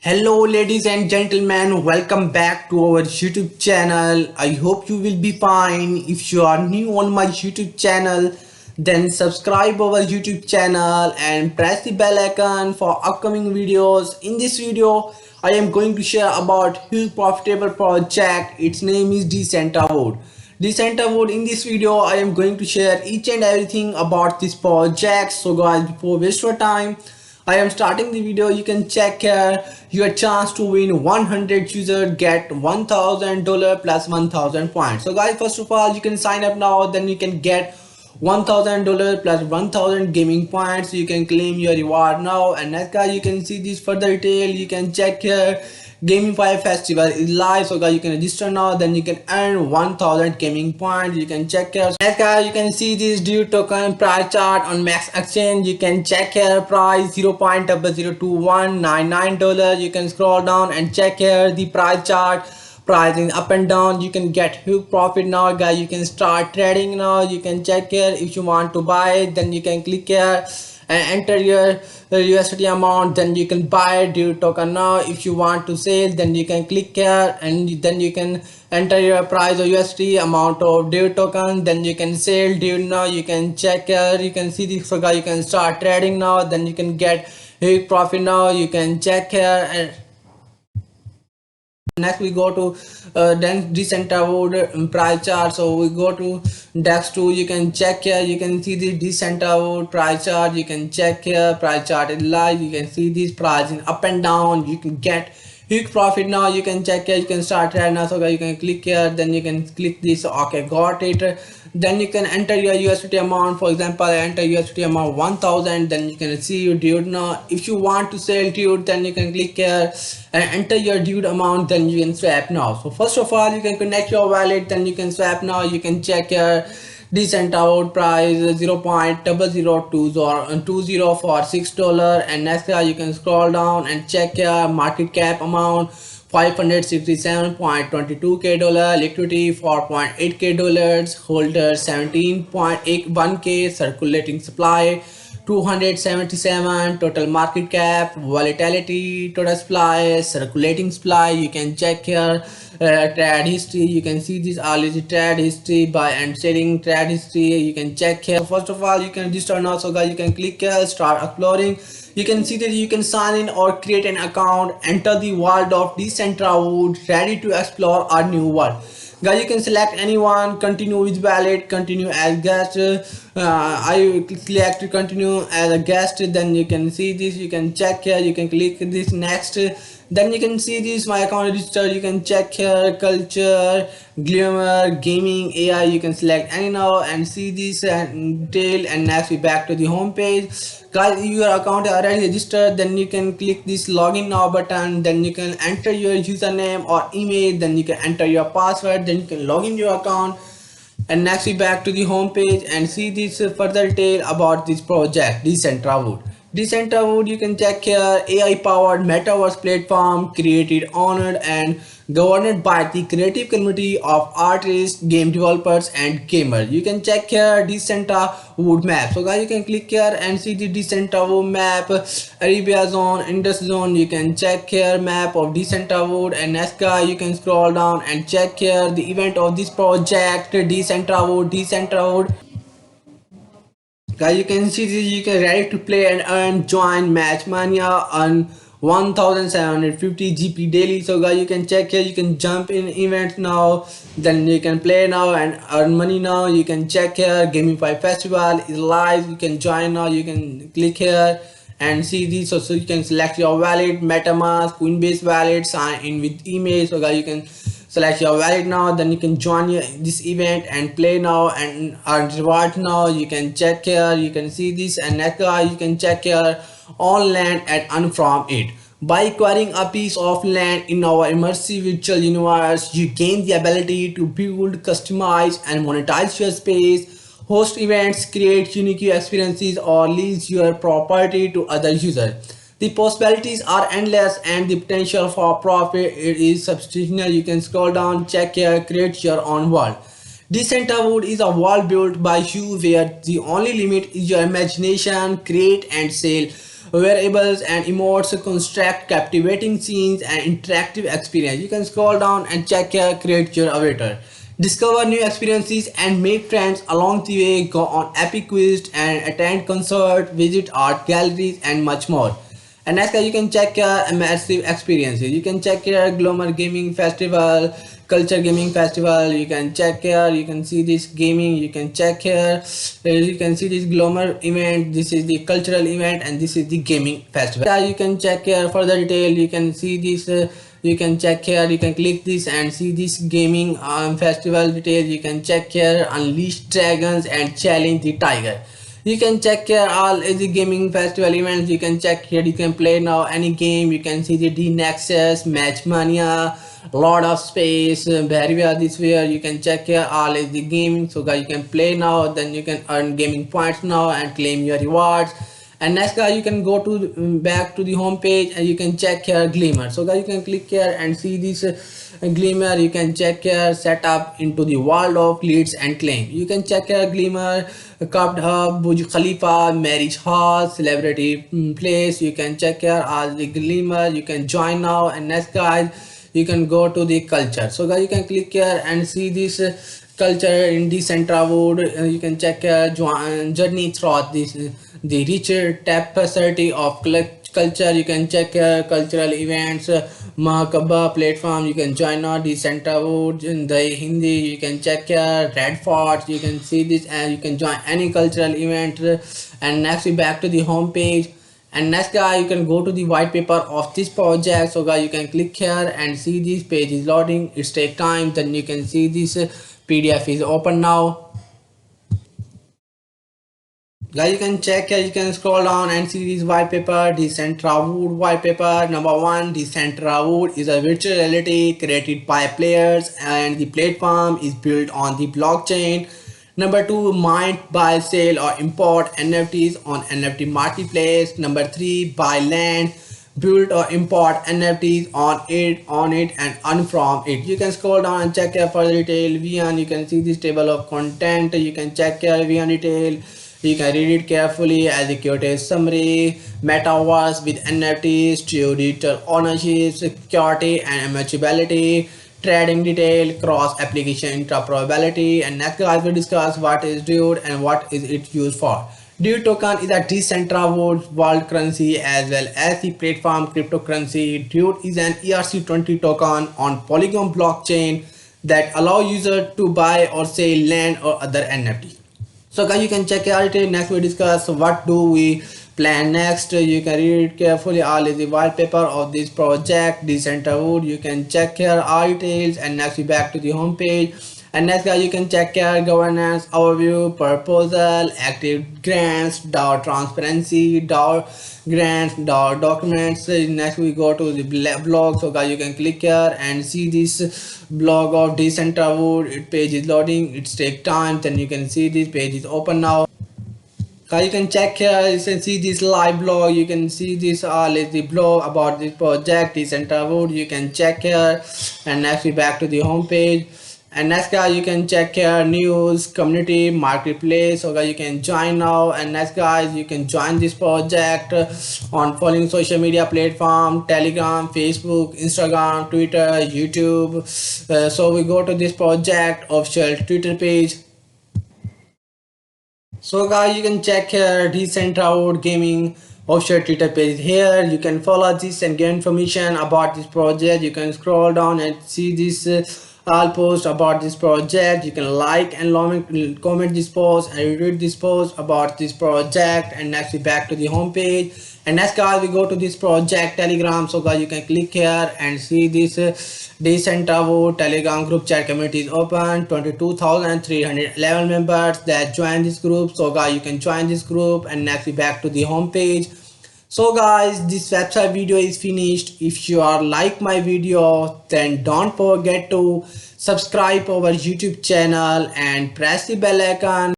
Hello, ladies and gentlemen, welcome back to our YouTube channel. I hope you will be fine. If you are new on my YouTube channel, then subscribe our YouTube channel and press the bell icon for upcoming videos. In this video, I am going to share about huge profitable project. Its name is Decentrawood. Decentrawood. In this video, I am going to share each and everything about this project. So guys, before waste your time, I am starting the video. You can check here your chance to win 100 users get $1,000 plus 1,000 points. So guys, first of all, you can sign up now, then you can get $1,000 plus 1,000 gaming points. You can claim your reward now. And next guys, you can see this further detail. You can check here Gamify Festival is live. So guys, you can register now, then you can earn 1,000 gaming points. You can check here. Next guys, you can see this due token price chart on Max Exchange. You can check here price $0.00299. You can scroll down and check here the price chart. Pricing up and down. You can get huge profit now guys. You can start trading now. You can check here. If you want to buy it, then you can click here and enter your USD amount, then you can buy due token now. If you want to sell, then you can click here and then you can enter your price of USD amount of due token, then you can sell due now. You can check here. You can see this figure. You can start trading now, then you can get huge profit now. You can check here. And next we go to then Decentrawood price chart. So we go to DEX 2. You can check here. You can see the Decentrawood price chart. You can check here. Price chart is live. You can see this pricing up and down. You can get huge profit now. You can check here. You can start right now. So you can click here. Then you can click this. Okay, got it. Then you can enter your USDT amount. For example, I enter USDT amount 1,000. Then you can see your dude now. If you want to sell dude, then you can click here and enter your dude amount. Then you can swap now. So first of all, you can connect your wallet. Then you can swap now. You can check here. Decentrawood price 0.0020 for $6. And next you can scroll down and check your market cap amount 567.22k dollar, liquidity 4.8k dollars, holder 17.81k, circulating supply 277, total market cap, volatility, total supply, circulating supply. You can check here trade history. You can see this all is trade history, buy and selling trade history. You can check here. First of all, you can register now. So guys, you can click here, start exploring. You can see that you can sign in or create an account, enter the world of Decentrawood, ready to explore a new world. Guys, you can select anyone, continue with wallet, continue as guest. I select to continue as a guest. Then you can see this. You can check here. You can click this next. Then you can see this my account register. You can check here culture, glamour, gaming, AI. You can select any now and see this and detail. And next we back to the home page. Guys, if your account is already registered, then you can click this login now button. Then you can enter your username or email. Then you can enter your password. Then you can log in your account. And next we back to the home page and see this further detail about this project Decentrawood. Decentrawood, you can check here, AI powered metaverse platform created, honored and governed by the creative community of artists, game developers and gamers. You can check here Decentrawood map. So guys, you can click here and see the Decentrawood map, Arabia zone, Indus zone. You can check here map of Decentrawood. And next guy, you can scroll down and check here the event of this project Decentrawood. Guys, you can see this. You can ready to play and earn, join Match Mania on 1750 GP daily. So guys, you can check here. You can jump in events now, then you can play now and earn money now. You can check here Gamify Festival is live. You can join now. You can click here and see this. So you can select your wallet, MetaMask, Coinbase wallet, sign in with email. So guys, you can select your wallet now, then you can join this event and play now and earn reward now. You can check here. You can see this. And next you can check here on land and earn from it. By acquiring a piece of land in our immersive virtual universe, you gain the ability to build, customize and monetize your space, host events, create unique experiences or lease your property to other users. The possibilities are endless and the potential for profit it is substantial. You can scroll down, check here, create your own world. Decentrawood is a world built by you where the only limit is your imagination. Create and sell variables and emotes construct captivating scenes and interactive experience. You can scroll down and check here, create your avatar. Discover new experiences and make friends along the way. Go on epic quiz and attend concert, visit art galleries and much more. And next you can check your immersive experiences. You can check your Glomar Gaming Festival, Culture Gaming Festival. You can check here. You can see this gaming. You can check here. You can see this Glomar event. This is the cultural event, and this is the gaming festival. Yeah, you can check here further detail. You can see this. You can check here. You can click this and see this gaming festival details. You can check here. Unleash dragons and challenge the tiger. You can check here all the gaming festival events. You can check here. You can play now any game. You can see the D Nexus, Match Mania, Lord of Space, Barrier. This way you can check here all is the gaming. So guys, you can play now. Then you can earn gaming points now and claim your rewards. And next guys, you can go to back to the home page and you can check here Glimmer. So guys, you can click here and see this Glimmer. You can check here setup into the world of leads and claim. You can check here Glimmer, Cupped Hub, Burj Khalifa, Marriage Hall, Celebrity Place. You can check here all the Glimmer. You can join now. And next guys, you can go to the culture. So guys, you can click here and see this culture in the Decentrawood. You can check here journey throughout this the richer tapestry of culture. You can check cultural events, Mahakaba platform. You can join now the Decentrawood in the Hindi. You can check here Red Fort. You can see this and you can join any cultural event. And next we back to the home page. And next guy, you can go to the white paper of this project. So guys, you can click here and see this page is loading. It take time. Then you can see this PDF is open now. Guys, you can check here. You can scroll down and see this white paper. Decentrawood white paper number 1. Decentrawood is a virtual reality created by players and the platform is built on the blockchain. Number 2, mint, buy, sell or import NFTs on NFT marketplace. Number 3, buy land, build or import NFTs on it and earn from it. You can scroll down and check here for detail. VN, you can see this table of content. You can check here VN detail. You can read it carefully. Executive summary, metaverse with NFTs, true digital ownership, security and immutability, trading detail, cross application interoperability. And next guys, we discuss what is DUTE and what is it used for. DUTE token is a Decentrawood world currency as well as the platform cryptocurrency. DUTE is an ERC20 token on Polygon blockchain that allow users to buy or sell land or other NFT. So guys, you can check out it. Next we discuss what do we plan next. You can read it carefully. All is the white paper of this project Decentrawood. You can check here all details. And next we back to the home page. And next guys, you can check here governance overview, proposal, active grants, DAO transparency, DAO grants, DAO documents. Next we go to the blog. So guys, you can click here and see this blog of Decentrawood. It page is loading. It takes time. Then you can see this page is open now. You can check here. You can see this live blog. You can see this all is the blog about this project Decentrawood. You can check here. And next we back to the home page. And next guys, you can check here news, community, marketplace. So guys, you can join now. And next guys, you can join this project on following social media platform: Telegram, Facebook, Instagram, Twitter, YouTube. So we go to this project official Twitter page. So guys, you can check here Decentrawood Gaming official Twitter page. Here you can follow this and get information about this project. You can scroll down and see this all post about this project. You can like and comment this post and read this post about this project. And next we back to the home page. And next guys, we go to this project Telegram. So guys, you can click here and see this Decentrawood Telegram group chat community is open. 22,311 members that join this group. So guys, you can join this group. And next we back to the home page. So guys, this website video is finished. If you are like my video, then don't forget to subscribe our YouTube channel and press the bell icon.